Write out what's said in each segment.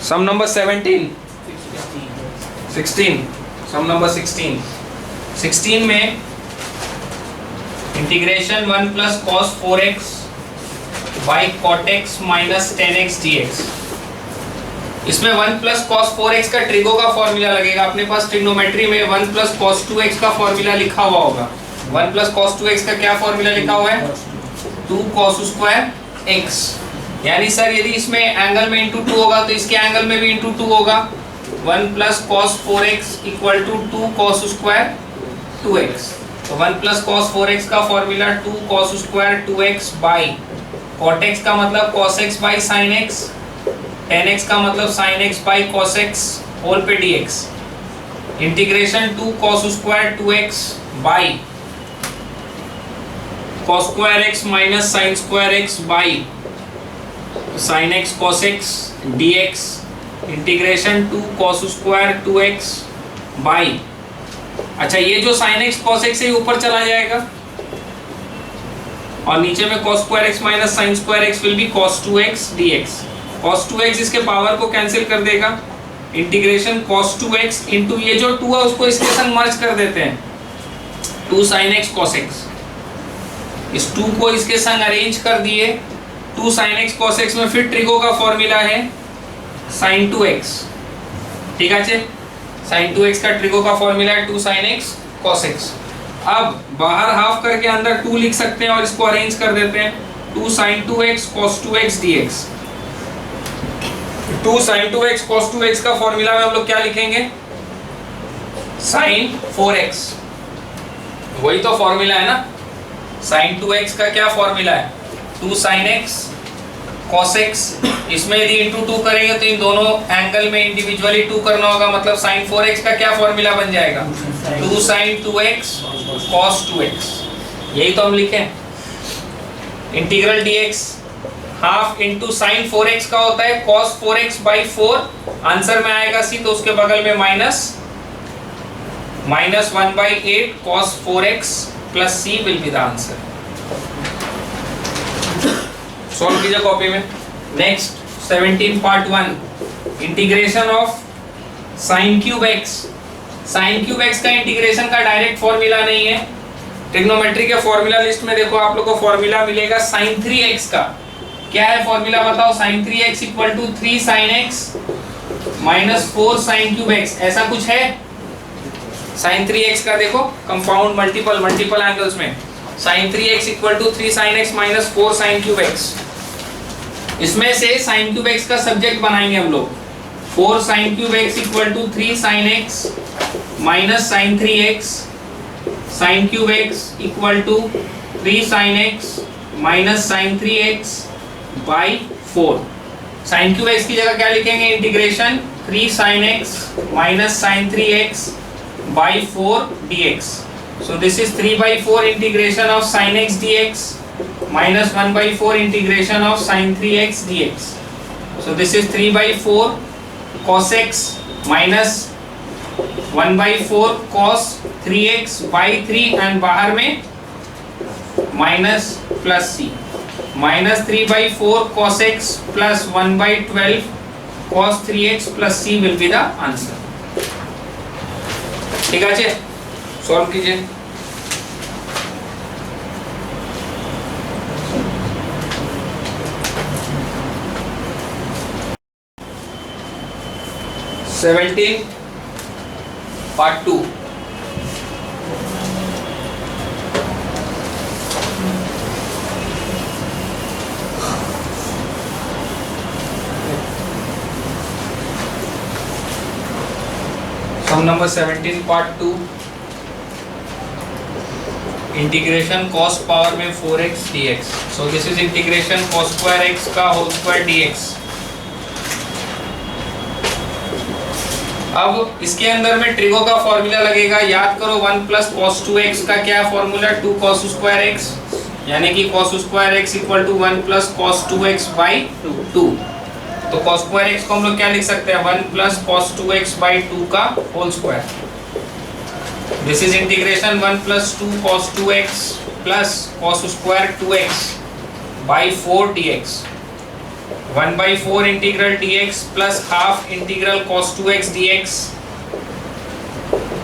सम number 16 सम number 16 में integration 1 plus cos 4x by cot x minus 10x dx। इसमें 1 plus cos 4x का trigo का formula लगेगा। अपने पास ट्रिग्नोमेट्री में 1 प्लस कॉस 2x का फॉर्मूला लिखा हुआ होगा। 1 प्लस कॉस 2x का क्या फॉर्मूला लिखा हुआ है? 2 कॉस स्क्वायर x। यानी सर यदि इसमें एंगल में इंटू 2 होगा तो इसके एंगल में भी इंटू 2 होगा। 1 plus cos 4x equal to 2 cos square 2x। तो 1 प्लस कॉस 4x का formula 2 cos square 2x by cot x का मतलब cos x by sine x, 10x का मतलब sine x by cos x whole पे dx। Integration 2 cos square 2x by cos square x minus sine square x by sine x cos x dx। Integration 2 cos square 2x by, अच्छा ये जो sign x cos x है ऊपर चला जाएगा और नीचे में cos square x minus sine square x will be cos 2x dx। cos 2x इसके पावर को कैंसिल कर देगा। इंटीग्रेशन cos 2x इंटू ये जो 2 है उसको इसके संग मर्ज कर देते हैं, 2 साइन x cos x। इस 2 को इसके संग अरेंज कर दिए, 2 sin x cos x में फिर ट्रिगो का फॉर्मूला है sin 2x। ठीक है, sin 2x का ट्रिगो का फॉर्मूला है 2 sin x cos x। अब बाहर हाफ करके अंदर 2 लिख सकते हैं और इसको अरेंज कर देते हैं, 2 sin 2x cos 2x dx। 2 sin 2x cos 2x का फॉर्मूला में हम लोग क्या लिखेंगे? sin 4x। वही तो फॉर्मूला है ना। sin 2x का क्या फॉर्मूला है? 2 sin x cos x। इसमें यदि इंटू 2 करेंगे तो इन दोनों एंगल में इंडिविजुअली 2 करना होगा, मतलब sin 4x का क्या फॉर्मूला बन जाएगा? 2 sin 2x cos 2x। यही तो हम लिखे। Integral dx half into sign 4x का होता है cos 4x बाई 4। आंसर में आएगा c, तो उसके बगल में minus 1/8 cos 4x plus c will be the answer. Solve कीजिए कॉपी में। Next 17 part 1 integration of sine cube x। Sign cube x का इंटीग्रेशन का डायरेक्ट फॉर्मूला नहीं है। ट्रिग्नोमेट्री के फॉर्मूला लिस्ट में देखो आप लोग को फॉर्मूला मिलेगा साइन 3x का। क्या है फॉर्मूला बताओ? Sine 3x equal to 3 sine x minus 4 sine cube x। ऐसा कुछ है? साइन 3x का देखो कंपाउंड मल्टीपल एंगल्स में sine 3x equal to 3 sine x minus 4 sine cube x। इसमें से साइन क्यूब x का सब्जेक्ट बनाएंगे हम लोग। 4 sine cube x equal to 3 sine x minus sine 3x। Sine cube x equal to 3 sine x minus sine 3x by 4। Sine cube x की जगह क्या लिखेंगे? Integration 3 sine x minus sine 3x by 4 dx। So this is 3/4 integration of sin x dx minus 1/4 integration of sin 3x dx. So this is 3/4 cos x minus 1/4 cos 3x by 3 and बाहर में minus plus c minus 3/4 cos x plus 1/12 cos 3x plus c will be the answer। ठीक है, solve कीजिए। Seventeen part 2 sum number 17 part 2 integration cos power में 4x dx। So this is integration cos square x का whole square dx। अब इसके अंदर में trigo का फॉर्मूला लगेगा। याद करो 1 प्लस cos 2x का क्या फॉर्मूला? 2 cos स्क्वायर x, यानी कि cos square x equal to 1 plus cos 2x by 2। तो cos स्क्वायर x को हम लोग क्या लिख सकते हैं? 1 प्लस cos 2x बाई 2 का whole square. This is integration 1 plus 2 cos 2x plus cos square 2x by 4 dx। 1/4 integral dx plus half integral cos 2x dx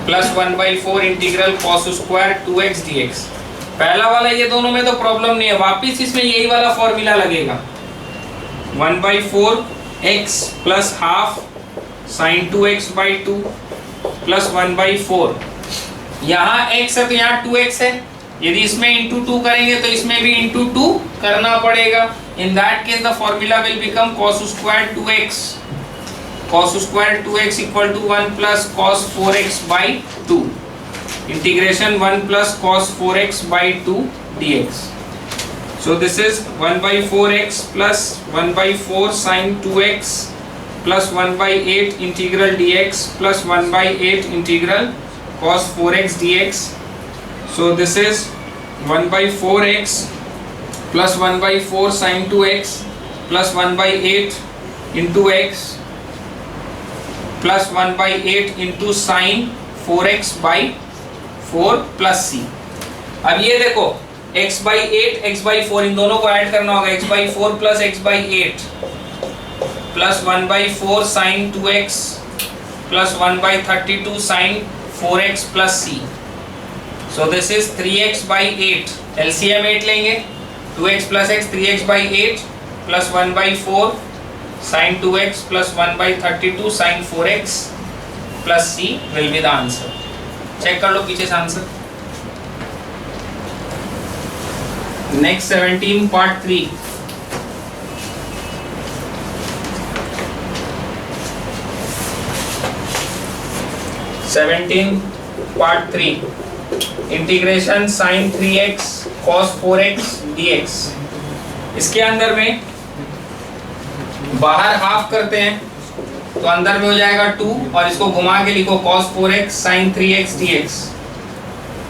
plus 1/4 integral cos square 2x dx। पहला वाला ये दोनों में तो problem नहीं है, वापिस इसमें यही वाला फॉर्मूला लगेगा 1/4 x plus half sin 2x/2 plus 1/4। यहाँ x है तो यहाँ 2x है, यदि इसमें इंटू 2 करेंगे तो इसमें भी इंटू 2 करना पड़ेगा। In that case the formula will become cos square 2x, cos square 2x equal to 1 plus cos 4x/2 इंटीग्रेशन 1 plus cos 4x/2 dx। So this is 1/4x plus 1/4 sin 2x plus 1/8 integral dx plus 1/8 integral cos 4x dx। So this is 1/4x plus 1/4 sin 2x plus 1/8 into x plus 1/8 into sin 4x/4 plus c। अब ये देखो x/8 x/4 इन दोनों को add करना होगा, x/4 plus x/8 plus 1/4 sin 2x plus 1/32 sin 4x plus c। So this is 3x/8, LCM 8 लेंगे, 2x plus x 3x/8 plus 1/4 sin 2x plus 1/32 sin 4x plus c will be the answer। Check कर लो पीछे से answer. Next 17 part 3। part 3 इंटीग्रेशन sin 3x cos 4x dx। इसके अंदर में बाहर हाफ करते हैं तो अंदर में हो जाएगा 2 और इसको घुमा के लिखो cos 4x sin 3x dx।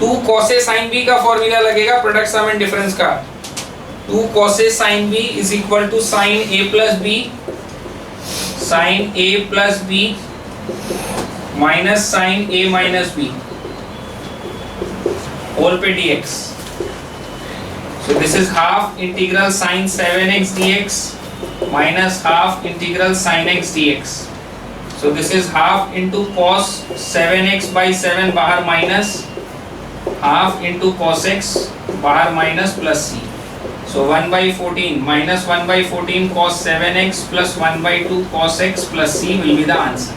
2 cos sin b का फॉर्मूला लगेगा प्रोडक्ट सम एंड डिफरेंस का। 2 cos sin b is equal to sin a plus b sin a plus b minus sin a minus b whole पे dx। So this is half integral sin 7x dx minus half integral sin x dx। So this is half into cos 7x by 7 बाहर minus half into cos x बाहर minus plus c। So 1/14 minus 1/14 cos 7x plus 1/2 cos x plus c will be the answer।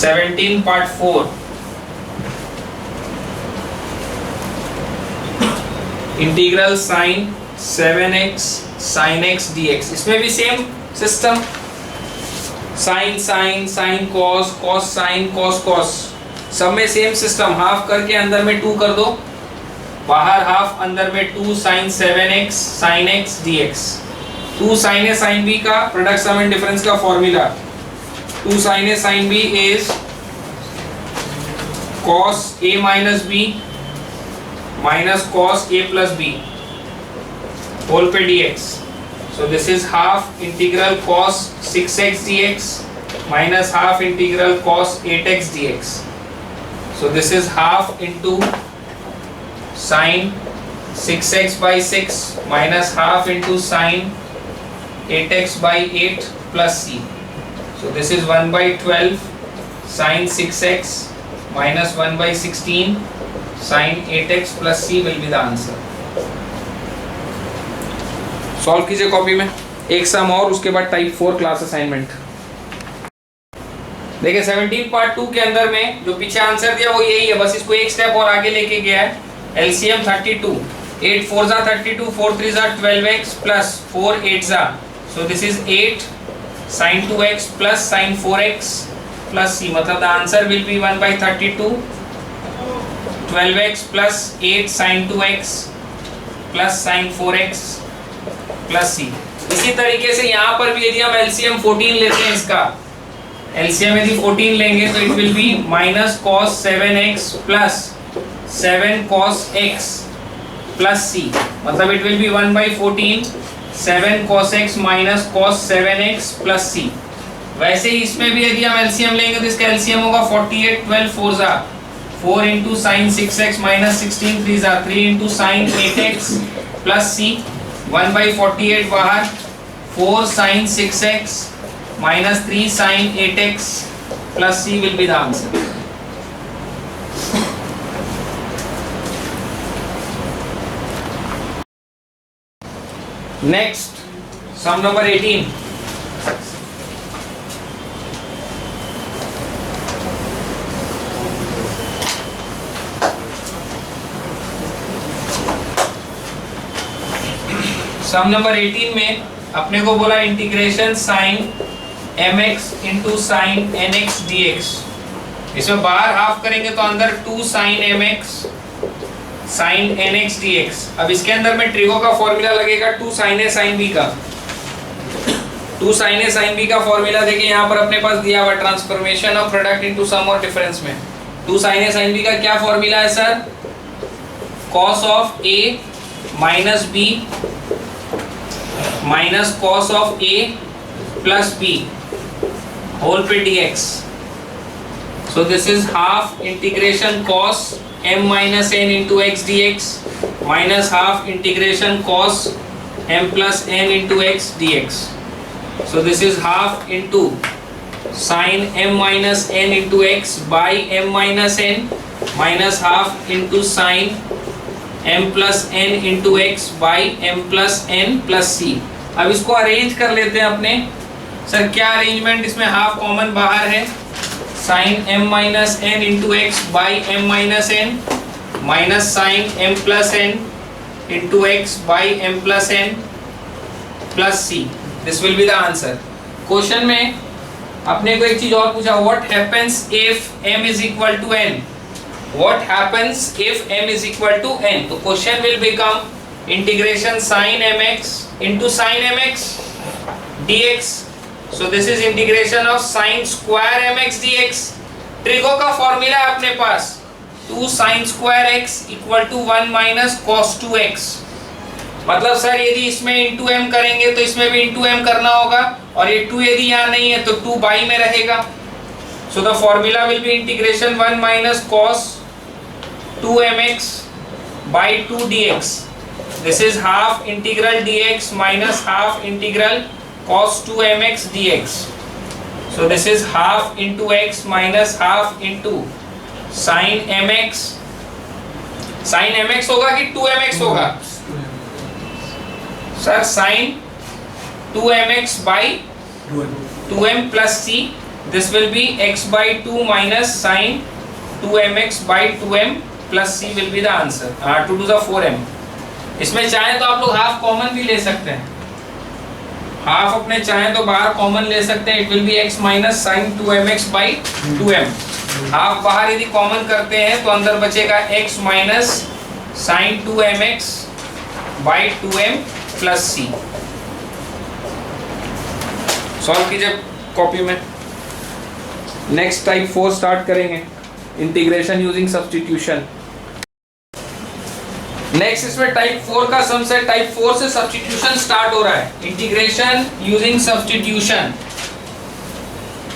17 part 4 integral sin 7x sin x dx। इसमें भी same system, sin sin sin cos cos sin cos cos, सब में same system. Half करके अंदर में 2 कर दो, बाहर हाफ अंदर में 2 sin 7x sin x dx। 2 sin a sin b का प्रोडक्ट सम एंड डिफरेंस का formula 2 sin a sin b is cos a minus b minus cos a plus b whole पे dx। So this is half integral cos 6x dx minus half integral cos 8x dx। So this is half into sin 6x by 6 minus half into sin 8x by 8 plus c। So this is 1/12 sin 6x minus 1/16 sin 8x plus c will be the answer। Solve कीजिए copy में एक सम और उसके बाद type 4 class assignment. देखिए 17 part 2 के अंदर में जो पीछे आंसर दिया वो यही है, बस इसको एक स्टेप और आगे लेके गया है। एलसीएम 32, 8 4 जा 32, 4 3 जा 12x प्लस 4 8 जा। सो this is 8 sin 2x plus sin 4x plus c, मतलब the answer will be 1/32 12x plus 8 sin 2x plus sin 4x plus c। इसी तरीके से यहाँ पर भी यदि हम एलसीएम 14 लेते हैं, इसका एलसीएम यदि 14 लेंगे तो it will B minus cos 7x plus 7 cos x plus c, मतलब it will B 1/14 7 cos x minus cos 7x plus c। वैसे ही इसमें भी यदि हम एलसीएम लेंगे तो इसका एलसीएम होगा 48 12 4 जा 4 इंटू साइन 6x माइनस 16 3 जा 3 into sine 8x plus c 1/48 बाहर 4 sin 6x minus 3 sin 8x plus c will be the answer. Next, sum number 18. Sum number 18 में अपने को बोला integration sine mx into sine nx dx। इसमें बाहर half करेंगे तो अंदर 2 sine mx sine nx dx। अब इसके अंदर में ट्रिगो का फॉर्मूला लगेगा 2 साइन a साइन b का। 2 साइन a साइन b का फॉर्मूला देखिए यहाँ पर अपने पास दिया हुआ transformation of product into some और डिफरेंस में। 2 साइन a साइन b का क्या फॉर्मूला है sir? cos of a minus b minus cos of a plus b whole पे dx। So this is half integration cos m minus n into x dx minus half integration cos m plus n into x dx। So this is half into sine m minus n into x by m minus n minus half into sine m plus n into x by m plus n plus c। अब इसको arrange कर लेते हैं अपने। Sir क्या arrangement? इसमें half common बाहर है, sine m minus n into x by m minus n minus sine m plus n into x by m plus n plus c। This will be the answer. Question में अपने को एक चीज और पूछा, what happens if m is equal to n? What happens if m is equal to n? तो question will become integration sin mx into sin mx dx. So this is integration of sin square mx dx. Trigo का formula है अपने पास 2 sin square x equal to 1 minus cos 2x। मतलब sir यदि इसमें into m करेंगे तो इसमें भी into m करना होगा, और ये 2 यदि यहाँ नहीं है तो 2 बाई में रहेगा। So the formula will be integration 1 minus cos 2mx by 2 dx. This is half integral dx minus half integral cos 2mx dx. So this is half into x minus half into sin mx। sin mx होगा कि 2mx होगा? Sir sin 2mx by 2m plus c। This will be x by 2 minus sin 2mx by 2m plus c will be the answer। 2 to the 4m। इसमें चाहे तो आप लोग half common भी ले सकते हैं, हाफ अपने चाहे तो बाहर कॉमन ले सकते हैं। It will be x minus sine 2mx by 2m। Half बाहर यदि कॉमन करते हैं तो अंदर बचेगा x minus sine 2mx by 2m plus c। Solve कीजिए कॉपी में। नेक्स्ट टाइप 4 स्टार्ट करेंगे, इंटीग्रेशन यूजिंग सब्स्टिट्यूशन। नेक्स्ट इसमें टाइप 4 का सम से टाइप 4 से सब्स्टिट्यूशन स्टार्ट हो रहा है, इंटीग्रेशन यूजिंग सब्स्टिट्यूशन।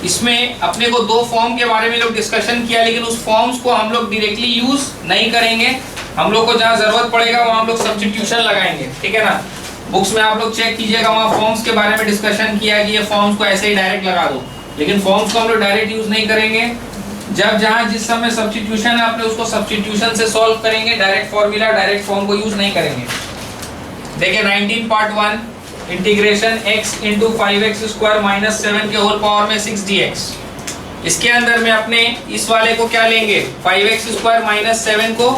इसमें अपने को 2 फॉर्म के बारे में लोग डिस्कशन किया, लेकिन उस फॉर्म्स को हम लोग डायरेक्टली यूज नहीं करेंगे। हम लोग को जहाँ जरूरत पड़ेगा वहाँ हम लोग सब्स्टिट्यूशन लगाएंगे, ठीक है ना। बुक्स में आप लोग चेक कीजिएगा, वहाँ फॉर्म्स के बारे में डिस्कशन किया कि ये फॉर्म्स को ऐसे ही डायरेक्ट लगा दो, लेकिन फॉर्म्स को हम लोग डायरेक्ट यूज नहीं करेंगे। जब जहां जिस समय सब्स्टिट्यूशन है अपने उसको सब्स्टिट्यूशन से सॉल्व करेंगे, डायरेक्ट फॉर्मूला डायरेक्ट फॉर्म को यूज नहीं करेंगे। देखिए 19 part 1 integration x into 5x square minus 7 के होल पावर में 6 dx। इसके अंदर में अपने इस वाले को क्या लेंगे, 5x स्क्वायर माइनस 7 को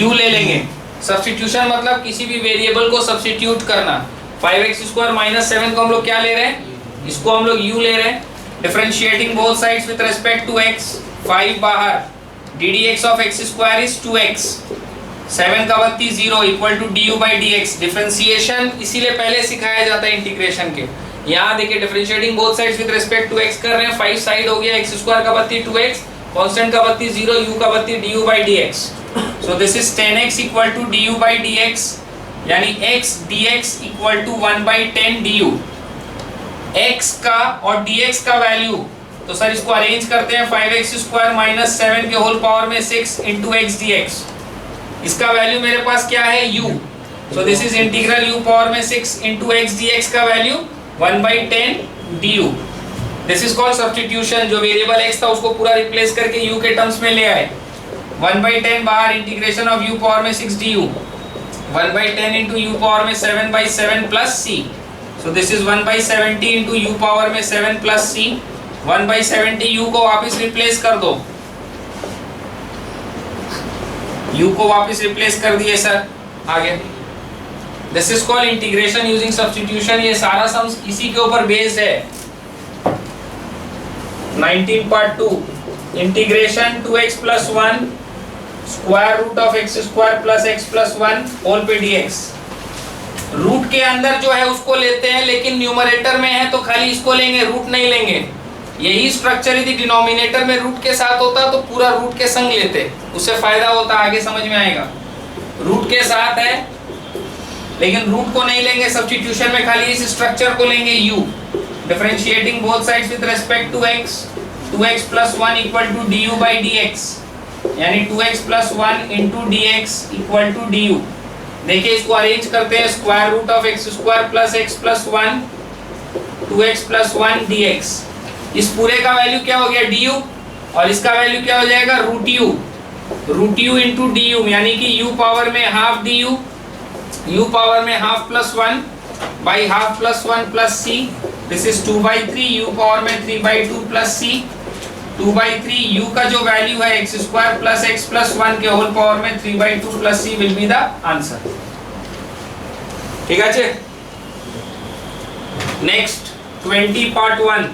u ले लेंगे। सब्स्टिट्यूशन मतलब किसी भी वेरिएबल को सब्स्टिट्यूट करना। 5x स्क्वायर माइनस 7 को हम लोग क्या ले रहे हैं, इसको हम लोग u ले रहे हैं। Differentiating both sides with respect to x, 5 बाहर, ddx of x square is 2x, 7 का बत्ती 0 equal to du by dx। Differentiation इसीलिए पहले सिखाया जाता है इंटीग्रेशन के। यहाँ देखिए differentiating both sides with respect to x कर रहे हैं, 5 साइड हो गया, x स्क्वायर का बत्ती 2x, कांस्टेंट का बत्ती 0, u का बत्ती du by dx। So this is 10x equal to du by dx, यानी x dx equal to 1 by 10 du। x का और dx का वैल्यू, तो सर इसको अरेंज करते हैं 5x स्क्वायर माइनस 7 के होल पावर में 6 इंटू एक्स डी एक्स। इसका वैल्यू मेरे पास क्या है u, so this is integral u power में 6 into x dx का value 1/10 du। This is called substitution. जो वेरिएबल x था उसको पूरा रिप्लेस करके u के टर्म्स में ले आए। 1/10 बाहर, इंटीग्रेशन ऑफ u पावर में 6 du, 1/10 into u पावर में 7/7 plus c। So this is 1/70 into u power में 7 plus c। 1/70 u को वापस रिप्लेस कर दो, u को वापस रिप्लेस कर दिए सर। आगे this is called integration using substitution. ये सारा सम्स इसी के ऊपर बेस्ड है। 19 part 2 integration 2x plus 1 square root of x square plus x plus 1 whole पे dx। रूट के अंदर जो है उसको लेते हैं, लेकिन न्यूमरेटर में है तो खाली इसको लेंगे, रूट नहीं लेंगे। यही स्ट्रक्चर यदि डिनोमिनेटर में रूट के साथ होता तो पूरा रूट के संग लेते, उससे फायदा होता, आगे समझ में आएगा। रूट के साथ है लेकिन रूट को नहीं लेंगे, सब्स्टिट्यूशन में खाली इस स्ट्रक्चर को लेंगे u। Differentiating both sides with respect to x, 2x plus 1 equal to du by dx, यानी 2x plus 1 into dx equal to du। देखिए इसको अरेंज करते हैं, square root of x square plus x plus 1 2x plus 1 dx। इस पूरे का value क्या हो गया du, और इसका वैल्यू क्या हो जाएगा रूट u इंटू du, यानी कि u पावर में हाफ du, u पावर में half plus 1 by half plus 1 plus c। This is 2/3 u power में 3/2 प्लस c। 2/3 u का जो वैल्यू है x square plus x plus 1 के होल पावर में 3/2 plus c will be the answer. ठीक है। Next 20 part 1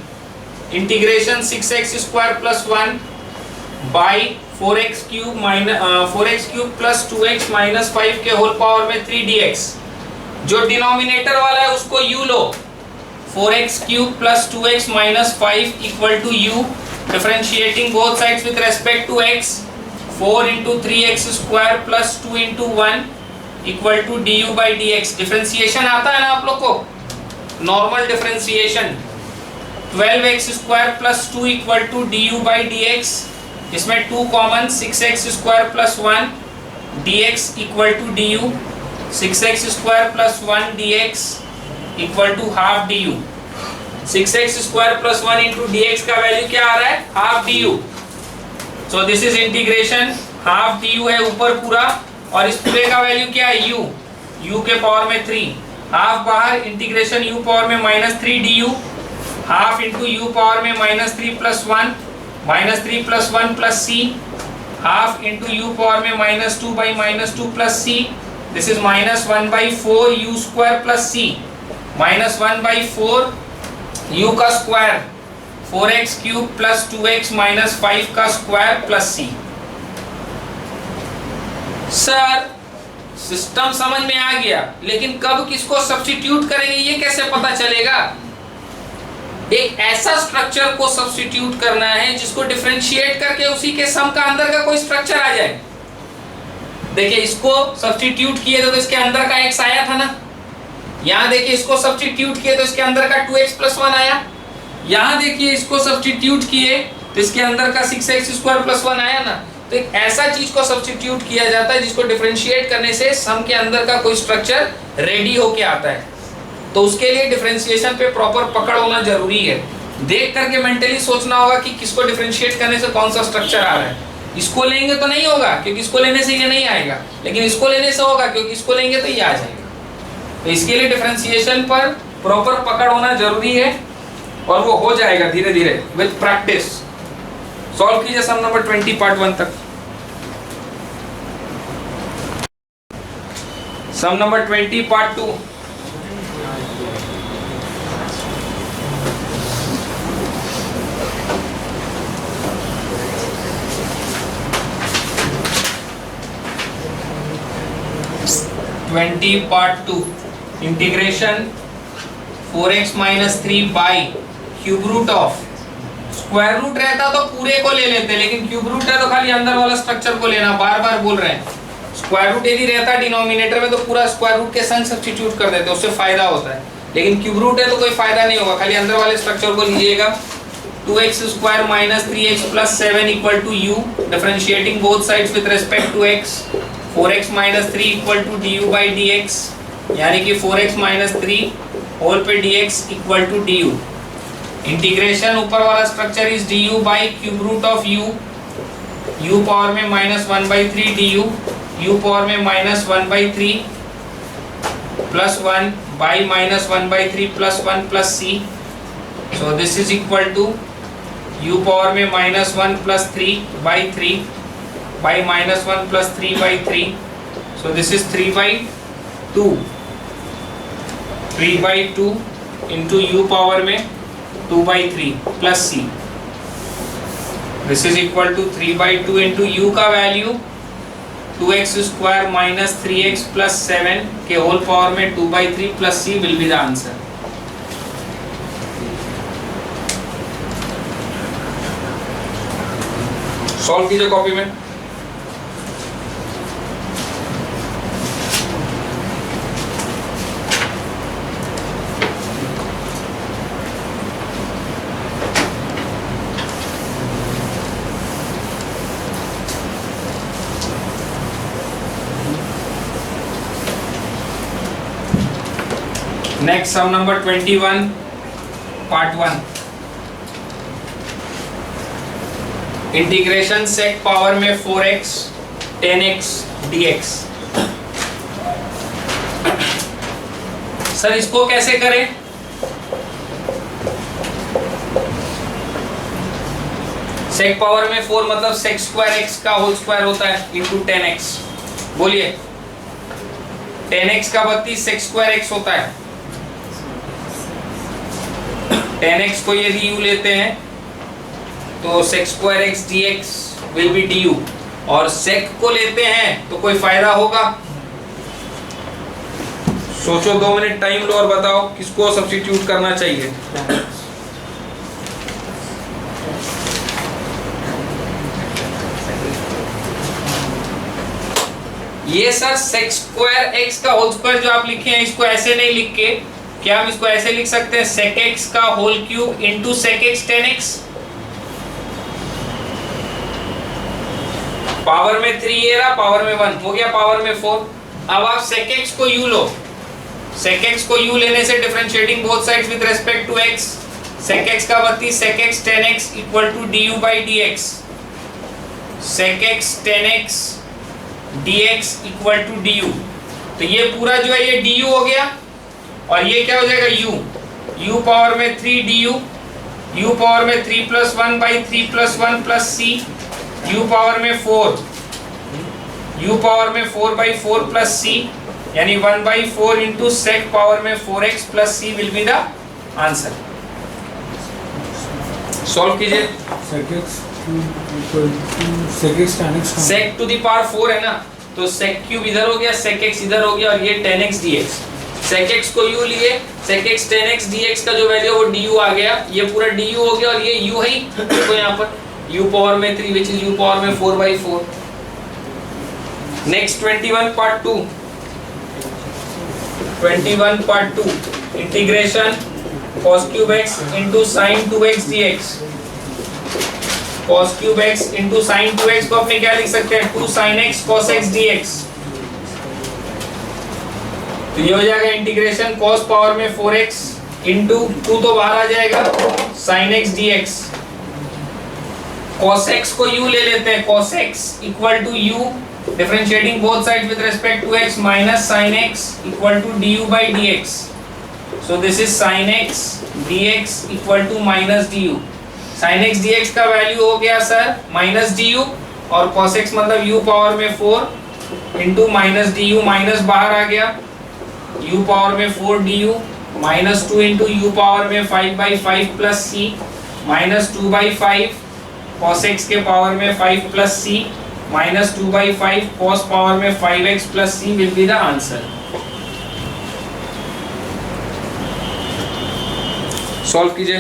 integration 6x square plus 1 by 4x cube plus 2x minus 5 के whole power में 3 dx। जो डिनोमिनेटर वाला है उसको u लो, 4x cube plus 2x minus 5 equal to u। Differentiating both sides with respect to x, 4 into 3x square plus 2 into 1 equal to du by dx। Differentiation आता है ना आप लोग को, normal differentiation. 12x square plus 2 equal to du by dx। इसमें 2 common, 6x square plus 1 dx equal to du। 6x square plus 1 dx equal to half du। 6x square plus 1 into dx का value क्या आ रहा है, half du। So this is integration, half du है ऊपर पूरा, और इस पूरे का वैल्यू क्या है u के पावर में 3, हाफ बाहर, इंटीग्रेशन u पावर में -3 du, half into u power में -3 plus 1, -3 plus 1 plus c, half into u power में -2 by -2 plus c। This is -1/4 u square plus c, -1/4 u का square, 4x cube plus 2x minus 5 का square plus c। Sir system समझ में आ गया, लेकिन कब किसको सब्स्टिट्यूट करेंगे ये कैसे पता चलेगा? एक ऐसा स्ट्रक्चर को सब्स्टिट्यूट करना है जिसको डिफरेंशिएट करके उसी के सम का अंदर का कोई स्ट्रक्चर आ जाए। देखिए इसको सब्स्टिट्यूट किए तो इसके अंदर का x आया था ना, यहाँ देखिए इसको सब्स्टिट्यूट किए तो इसके अंदर का 2x प्लस 1 आया, यहाँ देखिए इसको सब्स्टिट्यूट किए तो इसके अंदर का 6x स्क्वायर प्लस 1 आया ना। तो एक ऐसा चीज को सब्स्टिट्यूट किया जाता है जिसको डिफरेंशिएट करने से सम के अंदर का कोई स्ट्रक्चर रेडी होके आता है। तो उसके लिए डिफरेंशिएशन पे प्रॉपर पकड़ होना जरूरी है। देख करके मेंटली सोचना होगा कि किसको डिफरेंशिएट करने से कौन सा स्ट्रक्चर आ रहा है। इसको लेंगे तो नहीं होगा क्योंकि इसको लेने से ये नहीं आएगा, लेकिन इसको लेने से होगा क्योंकि इसको लेंगे तो ये आ जाएगा। तो इसके लिए डिफरेंशिएशन पर प्रॉपर पकड़ होना जरूरी है, और वो हो जाएगा धीरे धीरे विद प्रैक्टिस। सॉल्व कीजिए सम नंबर 20 पार्ट 1 तक। Sum number 20 part 2। Part 2 integration 4x minus 3 by cube root of, square root रहता तो पूरे को ले लेते, लेकिन क्यूब रूट है तो खाली अंदर वाला स्ट्रक्चर को लेना। बार बार बोल रहे हैं, स्क्वायर रूट यदि रहता डिनोमिनेटर में तो पूरा स्क्वायर रूट के संग सब्स्टिट्यूट कर देते, उससे फायदा होता है। लेकिन क्यूब रूट है तो कोई फायदा नहीं होगा, खाली अंदर वाले स्ट्रक्चर को लीजिएगा। 2x square minus 3x plus 7 equal to u। Differentiating both sides with respect to x, 4x minus 3 equal to D U by D X, यानी कि 4x माइनस 3 होल पे dx equal to D U. Integration ऊपर वाला structure is D U by cube root of U power में minus 1/3 D U power में minus 1/3 plus 1 by minus 1/3 plus 1 plus C. So this is equal to u power में minus 1 plus 3/3 by minus 1 plus 3/3। So this is 3/2 into u power में 2/3 plus C. This is equal to 3/2 into u का value 2x square minus 3x plus 7 के whole power में 2/3 plus C will be the answer. Solve कीजिए copy में। Next sum number 21 part 1 integration sec power में 4x 10x dx। Sir इसको कैसे करें? sec power में 4 मतलब sec स्क्वायर x का होल स्क्वायर होता है इंटू 10x। बोलिए 10x का 32 sec स्क्वायर x होता है। 10x को यदि u लेते हैं तो sec square x dx will be du, और sec को लेते हैं तो कोई फायदा होगा? सोचो 2 मिनट टाइम लो और बताओ किसको सब्स्टिट्यूट करना चाहिए। ये सर sec स्क्वायर x का होल स्क्वायर जो आप लिखे हैं इसको ऐसे नहीं लिख के क्या हम इसको ऐसे लिख सकते हैं sec x का whole cube into sec x 10x। Power में 3 ये रहा, पावर में 1 हो गया, पावर में 4। अब आप sec x को u लो, sec x को u लेने से differentiating both sides with respect to x, sec x का 32 sec x 10x equal to du by dx। sec x 10x dx equal to du, तो ये पूरा जो है ये du हो गया, और ये क्या हो जाएगा u पावर में 3 du, u पावर में 3 plus 1/3 plus 1 plus c, u power में 4, u पावर में 4/4 प्लस c, यानी 1/4 इंटू sec पावर में 4x plus c will be the answer. Solve कीजिए। sec टू द पावर 4 है ना, तो sec क्यूब इधर हो गया, sec x इधर हो गया, और ये 10x dx। sec x को u लिए, sec x 10x dx का जो वैल्यू वो du आ गया, ये पूरा du हो गया, और ये u है तो यहाँ पर u पावर में 3 which is u पावर में 4/4। Next 21 part 2 integration cos cube x into sin 2x dx। cos cube x into sin 2x को अपने क्या लिख सकते हैं 2 sin x cos x dx। तो ये हो जाएगा इंटीग्रेशन cos पावर में 4x इंटू 2 तो बाहर आ जाएगा sin x dx। cos x को u ले लेते हैं, cos x equal to u differentiating both sides with respect to x minus sin x equal to du by dx। So this is sin x dx equal to minus du। sin x dx का value हो गया sir minus du, और cos x मतलब u power में 4 into minus du, minus बाहर आ गया, u power में 4 du minus 2 into u power में 5/5 plus c minus 2/5 cos x के पावर में 5 plus c minus 2/5 cos power में 5x plus c will be the answer. Solve कीजिए।